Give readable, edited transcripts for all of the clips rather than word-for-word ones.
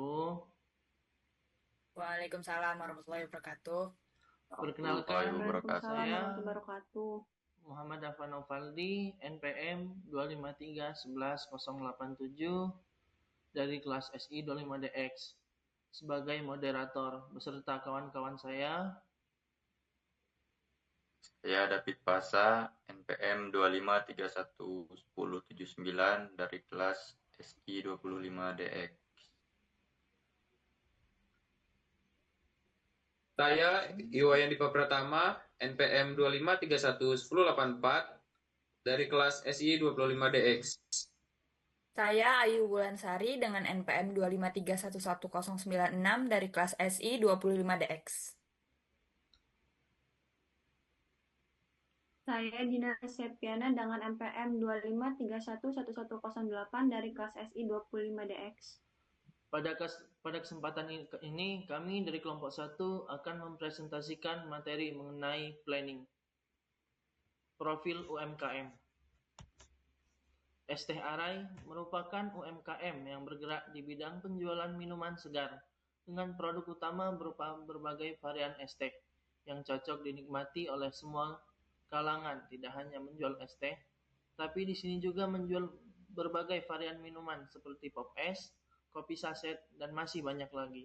wabarakatuh. Waalaikumsalam warahmatullahi wabarakatuh. Perkenalkan, Warahmatullahi Waalaikumsalam wabarakatuh. saya warahmatullahi wabarakatuh. Muhammad Afan Faldi, NPM 253111087 dari kelas SI 25DX sebagai moderator beserta kawan-kawan saya. Saya David Pasa, NPM 253111079 dari kelas SI 25DX. Saya Iwayan Dipa Pratama, NPM 25311084 dari kelas SI 25DX. Saya Ayu Wulansari dengan NPM 253111096 dari kelas SI 25DX. Saya Dina Septiana dengan NPM 25311108 dari kelas SI 25DX. Pada kesempatan ini, kami dari kelompok 1 akan mempresentasikan materi mengenai planning profil UMKM. Es Teh Arai merupakan UMKM yang bergerak di bidang penjualan minuman segar dengan produk utama berupa berbagai varian es teh yang cocok dinikmati oleh semua kalangan. Tidak hanya menjual es teh, tapi di sini juga menjual berbagai varian minuman seperti pop es, kopi saset, dan masih banyak lagi.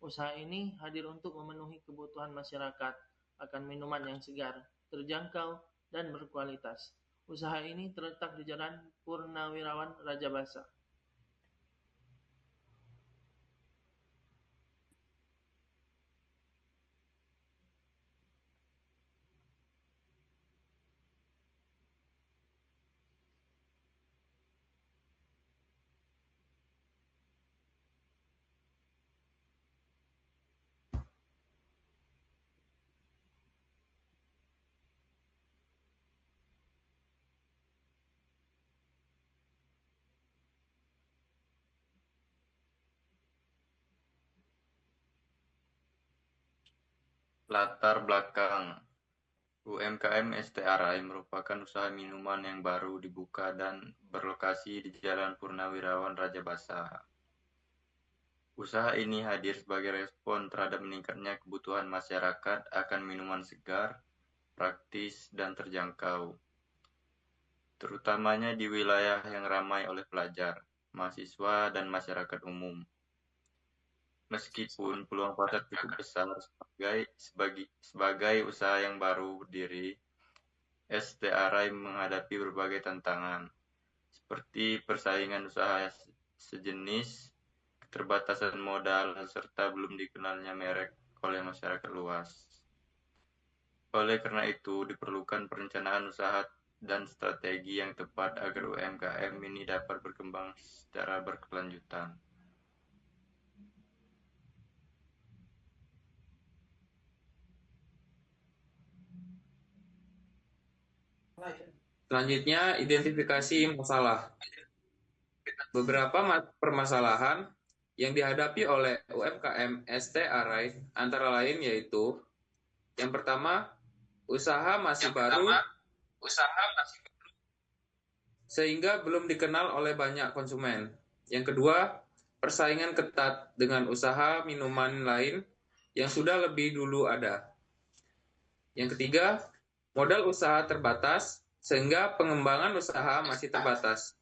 Usaha ini hadir untuk memenuhi kebutuhan masyarakat akan minuman yang segar, terjangkau, dan berkualitas. Usaha ini terletak di Jalan Purnawirawan Rajabasa. Latar belakang UMKM Es Teh Arai merupakan usaha minuman yang baru dibuka dan berlokasi di Jalan Purnawirawan Rajabasa. Usaha ini hadir sebagai respon terhadap meningkatnya kebutuhan masyarakat akan minuman segar, praktis, dan terjangkau, terutamanya di wilayah yang ramai oleh pelajar, mahasiswa, dan masyarakat umum. Meskipun peluang pasar cukup besar sebagai usaha yang baru berdiri, Es Teh Arai menghadapi berbagai tantangan, seperti persaingan usaha sejenis, keterbatasan modal, serta belum dikenalnya merek oleh masyarakat luas. Oleh karena itu, diperlukan perencanaan usaha dan strategi yang tepat agar UMKM ini dapat berkembang secara berkelanjutan. Selanjutnya, identifikasi masalah. Beberapa permasalahan yang dihadapi oleh UMKM Es Teh Arai antara lain yaitu yang pertama, usaha masih baru sehingga belum dikenal oleh banyak konsumen. Yang kedua, persaingan ketat dengan usaha minuman lain yang sudah lebih dulu ada. Yang ketiga, modal usaha terbatas sehingga pengembangan usaha masih terbatas.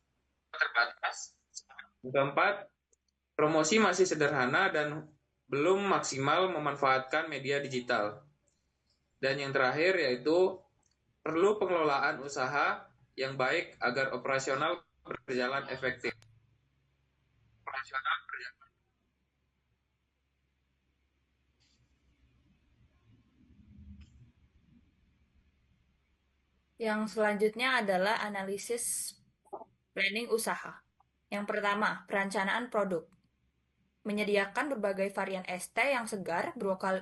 Yang keempat, promosi masih sederhana dan belum maksimal memanfaatkan media digital. Dan yang terakhir yaitu perlu pengelolaan usaha yang baik agar operasional berjalan efektif. Yang selanjutnya adalah analisis planning usaha. Yang pertama, perencanaan produk. Menyediakan berbagai varian es teh yang segar,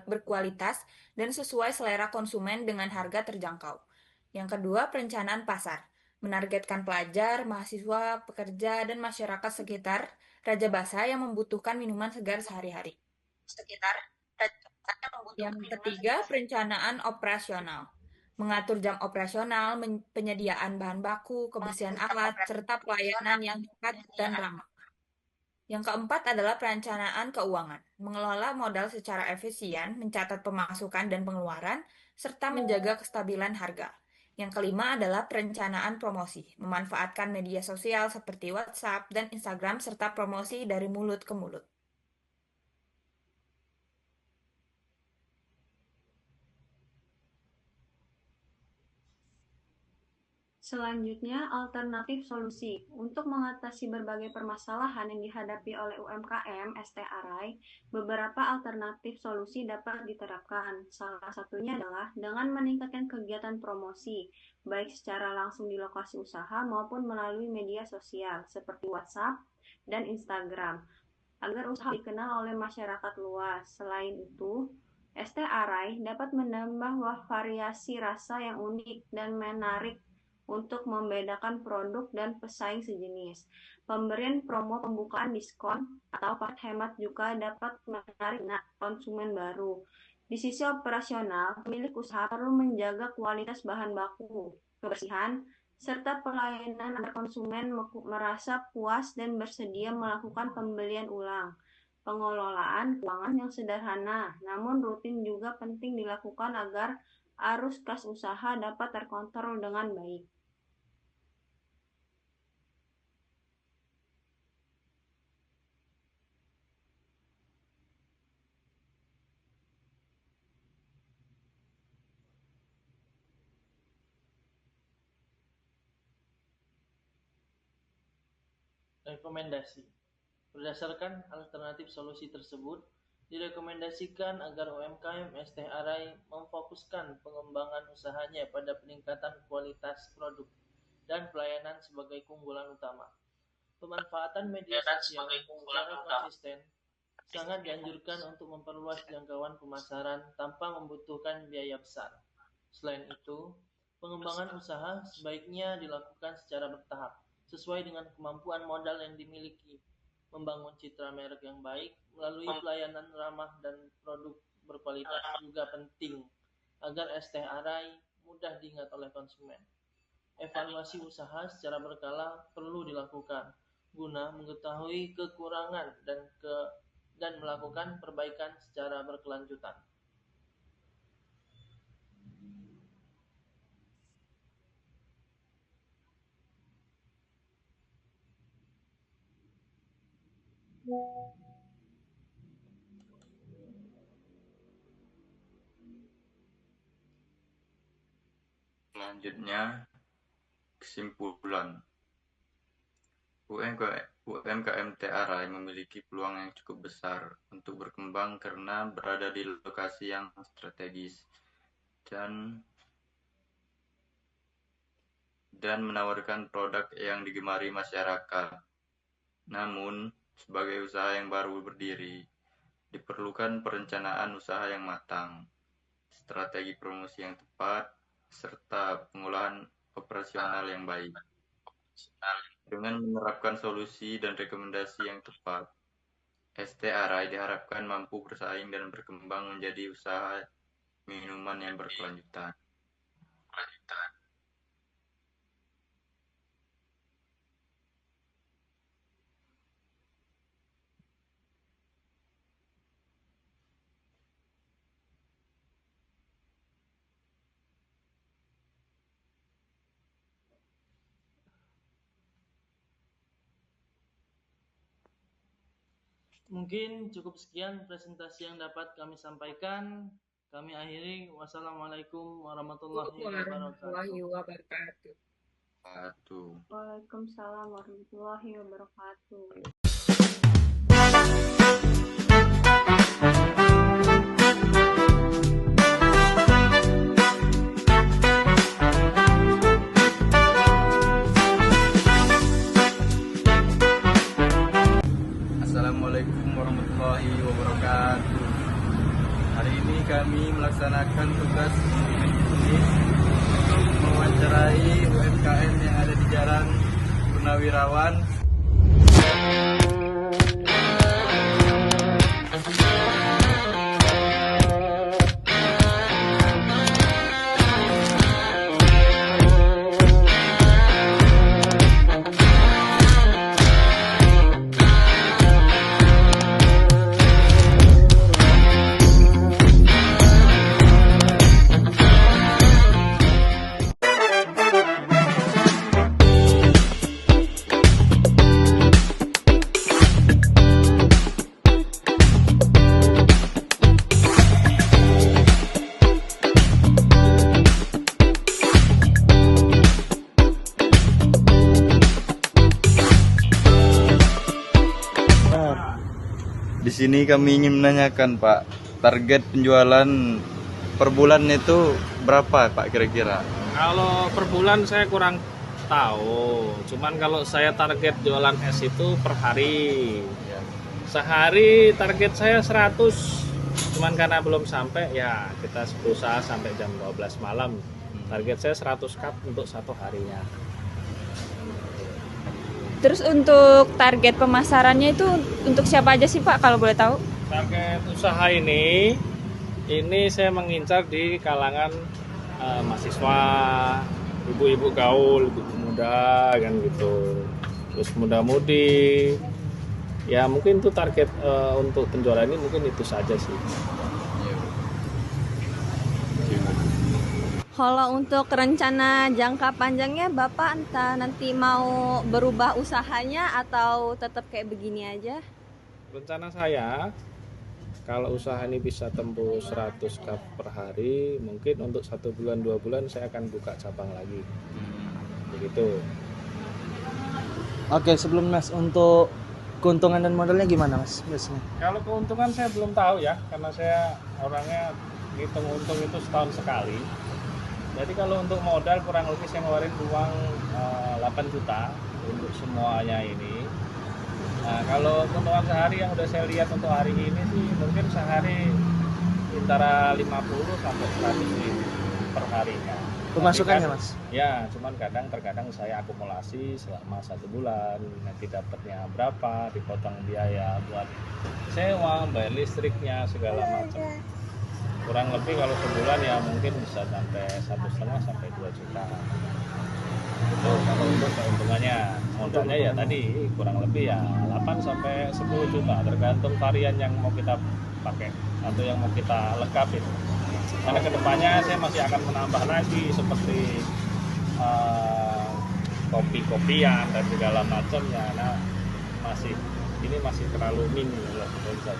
berkualitas, dan sesuai selera konsumen dengan harga terjangkau. Yang kedua, perencanaan pasar. Menargetkan pelajar, mahasiswa, pekerja, dan masyarakat sekitar Rajabasa yang membutuhkan minuman segar sehari-hari. Yang ketiga, perencanaan operasional. Mengatur jam operasional, penyediaan bahan baku, kebersihan alat, serta pelayanan yang cepat dan ramah. Yang keempat adalah perencanaan keuangan, mengelola modal secara efisien, mencatat pemasukan dan pengeluaran, serta menjaga kestabilan harga. Yang kelima adalah perencanaan promosi, memanfaatkan media sosial seperti WhatsApp dan Instagram serta promosi dari mulut ke mulut. Selanjutnya, alternatif solusi. Untuk mengatasi berbagai permasalahan yang dihadapi oleh UMKM STRI, beberapa alternatif solusi dapat diterapkan. Salah satunya adalah dengan meningkatkan kegiatan promosi, baik secara langsung di lokasi usaha maupun melalui media sosial seperti WhatsApp dan Instagram, agar usaha dikenal oleh masyarakat luas. Selain itu, STRI dapat menambah variasi rasa yang unik dan menarik untuk membedakan produk dan pesaing sejenis. Pemberian promo pembukaan diskon atau paket hemat juga dapat menarik konsumen baru. Di sisi operasional, pemilik usaha perlu menjaga kualitas bahan baku, kebersihan, serta pelayanan agar konsumen merasa puas dan bersedia melakukan pembelian ulang. Pengelolaan keuangan yang sederhana, namun rutin juga penting dilakukan agar arus kas usaha dapat terkontrol dengan baik. Rekomendasi. Berdasarkan alternatif solusi tersebut, direkomendasikan agar UMKM STRI memfokuskan pengembangan usahanya pada peningkatan kualitas produk dan pelayanan sebagai keunggulan utama. Pemanfaatan media sosial secara konsisten sangat dianjurkan untuk memperluas jangkauan pemasaran tanpa membutuhkan biaya besar. Selain itu, pengembangan usaha sebaiknya dilakukan secara bertahap, sesuai dengan kemampuan modal yang dimiliki. Membangun citra merek yang baik melalui pelayanan ramah dan produk berkualitas juga penting agar STRI mudah diingat oleh konsumen. Evaluasi usaha secara berkala perlu dilakukan guna mengetahui kekurangan dan melakukan perbaikan secara berkelanjutan. Selanjutnya, kesimpulan. UMKM TRI memiliki peluang yang cukup besar untuk berkembang karena berada di lokasi yang strategis dan menawarkan produk yang digemari masyarakat. Namun, sebagai usaha yang baru berdiri, diperlukan perencanaan usaha yang matang, strategi promosi yang tepat, serta pengolahan operasional yang baik. Dengan menerapkan solusi dan rekomendasi yang tepat, STRI diharapkan mampu bersaing dan berkembang menjadi usaha minuman yang berkelanjutan. Mungkin cukup sekian presentasi yang dapat kami sampaikan. Kami akhiri. Wassalamualaikum warahmatullahi wabarakatuh. Waalaikumsalam warahmatullahi wabarakatuh. Assalamualaikum warahmatullahi wabarakatuh. Hari ini kami melaksanakan tugas ini untuk mewawancarai UMKM yang ada di Jalan Purnawirawan. sini kami ingin menanyakan Pak, target penjualan per bulan itu berapa Pak kira-kira? Kalau per bulan saya kurang tahu. Cuman kalau saya target jualan es itu per hari. Sehari target saya 100. Cuman karena belum sampai ya kita berusaha sampai jam 12 malam. Target saya 100 cup untuk satu harinya. Terus untuk target pemasarannya itu untuk siapa aja sih Pak kalau boleh tahu? Target usaha ini saya mengincar di kalangan mahasiswa, ibu-ibu gaul, ibu muda kan gitu. Terus muda-mudi. Ya mungkin itu target untuk penjualan ini mungkin itu saja sih. Kalau untuk rencana jangka panjangnya Bapak entah nanti mau berubah usahanya atau tetap kayak begini aja? Rencana saya kalau usaha ini bisa tembus 100 cup per hari, mungkin untuk 1 bulan 2 bulan saya akan buka cabang lagi. Begitu. Oke, sebelum Mas, untuk keuntungan dan modalnya gimana Mas biasanya? Kalau keuntungan saya belum tahu ya, karena saya orangnya ngitung untung itu setahun sekali. Jadi kalau untuk modal kurang lebih saya ngeluarin uang 8 juta untuk semuanya ini. Nah kalau keuntungan sehari yang udah saya lihat untuk hari ini sih mungkin sehari antara 50 sampai 100 ribu per harinya. Pemasukannya kan, Mas? Ya cuman terkadang saya akumulasi selama 1 bulan, nanti dapatnya berapa, dipotong biaya buat sewa, bayar listriknya segala macam. Kurang lebih kalau sebulan ya mungkin bisa sampai 1,5 sampai 2 juta. Itu kalau untuk keuntungannya. Modalnya ya tadi kurang lebih ya 8 sampai 10 juta tergantung varian yang mau kita pakai atau yang mau kita lengkapin. Karena kedepannya saya masih akan menambah lagi seperti kopi-kopian dan segala macamnya. Nah ini masih terlalu minim loh menurut saya.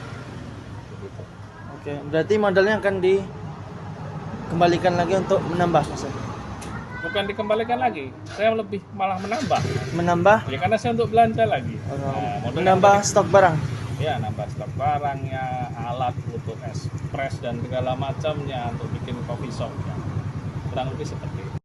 Begitu. Oke, berarti modalnya akan dikembalikan lagi untuk menambah Mas? Bukan dikembalikan lagi, saya lebih malah menambah. Menambah? Ya karena saya untuk belanja lagi. Menambah stok barang? Ya, nambah stok barangnya, alat untuk espresso dan segala macamnya untuk bikin coffee shop. Ya. Kurang lebih seperti itu.